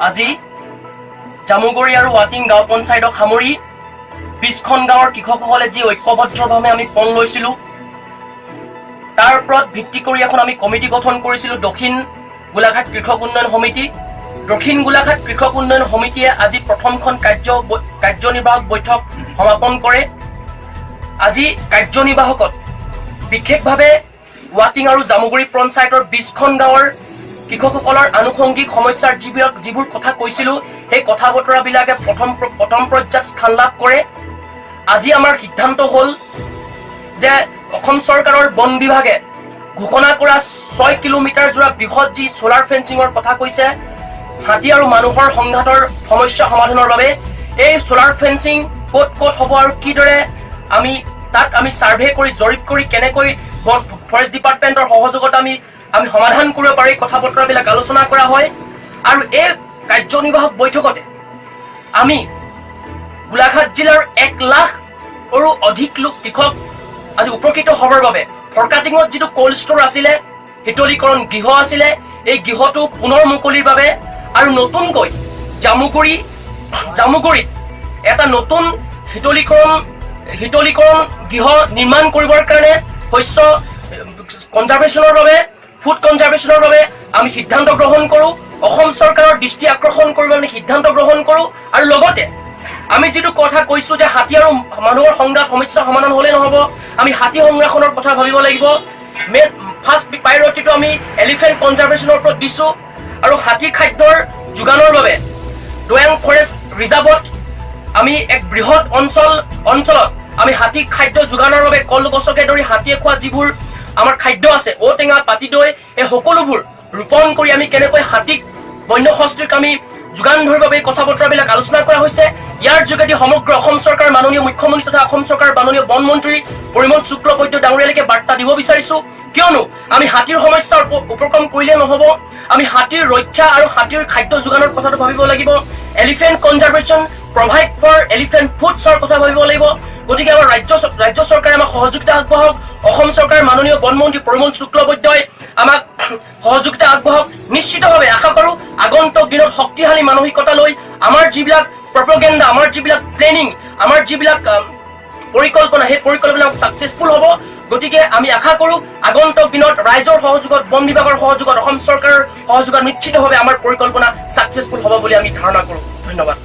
আজি জামুগুৰি আৰু ৱাটিং গাঁও পঞ্চায়তক সামৰি 20খন গাঁৱৰ কৃষকসকলে যি ঐক্যবদ্ধভাৱে আমি পণ লৈছিলোঁ তাৰ ওপৰত ভিত্তি কৰি এখন আমি কমিটি গঠন কৰিছিলোঁ দক্ষিণ গোলাঘাট কৃষক উন্নয়ন সমিতি। দক্ষিণ গোলাঘাট কৃষক উন্নয়ন সমিতিয়ে আজি প্ৰথমখন কাৰ্যনিৰ্বাহক বৈঠক সমাপন কৰে। আজি কাৰ্যনিৰ্বাহকত বিশেষভাৱে ৱাটিং আৰু জামুগুৰি পঞ্চায়তৰ 20খন গাঁৱৰ কৃষকসকলৰ আনুষংগিক সমস্যাৰ যিবোৰ কথা কৈছিলোঁ সেই কথা বতৰাবিলাকে প্ৰথম পৰ্যায়ত স্থান লাভ কৰে। আজি আমাৰ সিদ্ধান্ত হ'ল যে অসম চৰকাৰৰ বন বিভাগে ঘোষণা কৰা 6 কিলোমিটাৰ জোৰা বৃহৎ যি সোলাৰ ফেন্সিঙৰ কথা কৈছে হাতী আৰু মানুহৰ সংঘাতৰ সমস্যা সমাধানৰ বাবে এই সোলাৰ ফেন্সিং ক'ত হ'ব আৰু কিদৰে আমি সাৰ্ভে কৰি জৰীপ কৰি কেনেকৈ ফৰেষ্ট ডিপাৰ্টমেণ্টৰ সহযোগত আমি সমাধান কৰিব পাৰি কথা বতৰাবিলাক আলোচনা কৰা হয়। আৰু এই কাৰ্যনিৰ্বাহক বৈঠকতে আমি গোলাঘাট জিলাৰ 1 লাখৰো অধিক লোক কৃষক আজি উপকৃত হ'বৰ বাবে ফৰকাটিঙত যিটো কোল্ড ষ্ট'ৰ আছিলে শীতলীকৰণ গৃহ আছিলে এই গৃহটো পুনৰ মুকলিৰ বাবে আৰু নতুনকৈ জামুগুৰিত এটা নতুন শীতলীকৰণ গৃহ নিৰ্মাণ কৰিবৰ কাৰণে শস্য কনজাৰ্ভেশ্যনৰ বাবে ফুড কনজাৰ্ভেশ্যনৰ বাবে আমি সিদ্ধান্ত গ্ৰহণ কৰোঁ। অসম চৰকাৰৰ দৃষ্টি আকৰ্ষণ কৰিবলৈ সিদ্ধান্ত গ্ৰহণ কৰোঁ আৰু লগতে আমি যিটো কথা কৈছো যে হাতী আৰু মানুহৰ সংঘাত সমস্যা সমাধান হ'লে নহ'ব, আমি হাতী সংৰক্ষণৰ কথা ভাবিব লাগিব। ফাৰ্ষ্ট প্ৰায়ৰিটিটো আমি এলিফেণ্ট কনজাৰ্ভেশ্যনৰ ওপৰত দিছোঁ আৰু হাতীৰ খাদ্যৰ যোগানৰ বাবে দৈয়াং ফৰেষ্ট ৰিজাৰ্ভত আমি এক বৃহৎ অঞ্চলত আমি হাতীক খাদ্য যোগানৰ বাবে কলগছকে ধৰি হাতীয়ে খোৱা যিবোৰ আমাৰ খাদ্য আছে ঔটেঙা পাতিদৈ এই সকলোবোৰ ৰোপণ কৰি আমি কেনেকৈ হাতীক বন্য হস্তীক আমি যোগান ধৰিব বাবে কথা বতৰাবিলাক আলোচনা কৰা হৈছে। ইয়াৰ যোগেদি সমগ্ৰ অসম চৰকাৰ মাননীয় মুখ্যমন্ত্ৰী তথা অসম চৰকাৰ মাননীয় বন মন্ত্ৰী পৰিমল শুক্লবৈদ্য ডাঙৰীয়ালৈকে বাৰ্তা দিব বিচাৰিছো, কিয়নো আমি হাতীৰ সমস্যাৰ উপক্ৰম কৰিলে নহ'ব, আমি হাতীৰ ৰক্ষা আৰু হাতীৰ খাদ্য যোগানৰ কথাটো ভাবিব লাগিব। Elephant conservation provide for elephant ফুডছৰ কথা ভাবিব লাগিব। গতিকে আমাৰ ৰাজ্য চৰকাৰে আমাক সহযোগিতা আগবঢ়াওক, অসম চৰকাৰ মাননীয় বন মন্ত্ৰী পৰিমল শুক্লবৈদ্যই আমাক সহযোগিতা আগবঢ়াওক। নিশ্চিতভাৱে আশা কৰোঁ আগন্তুক দিনত শক্তিশালী মানসিকতা লৈ আমাৰ যিবিলাক প্ৰপগেণ্ডা, আমাৰ যিবিলাক প্লেনিং, আমাৰ যিবিলাক পৰিকল্পনা সেই পৰিকল্পনা ছাকচেছফুল হ'ব। গতিকে আমি আশা কৰোঁ আগন্তুক দিনত ৰাইজৰ সহযোগত বন বিভাগৰ সহযোগত অসম চৰকাৰৰ সহযোগত নিশ্চিতভাৱে আমাৰ পৰিকল্পনা ছাকচেছফুল হ'ব বুলি আমি ধাৰণা কৰোঁ। ধন্যবাদ।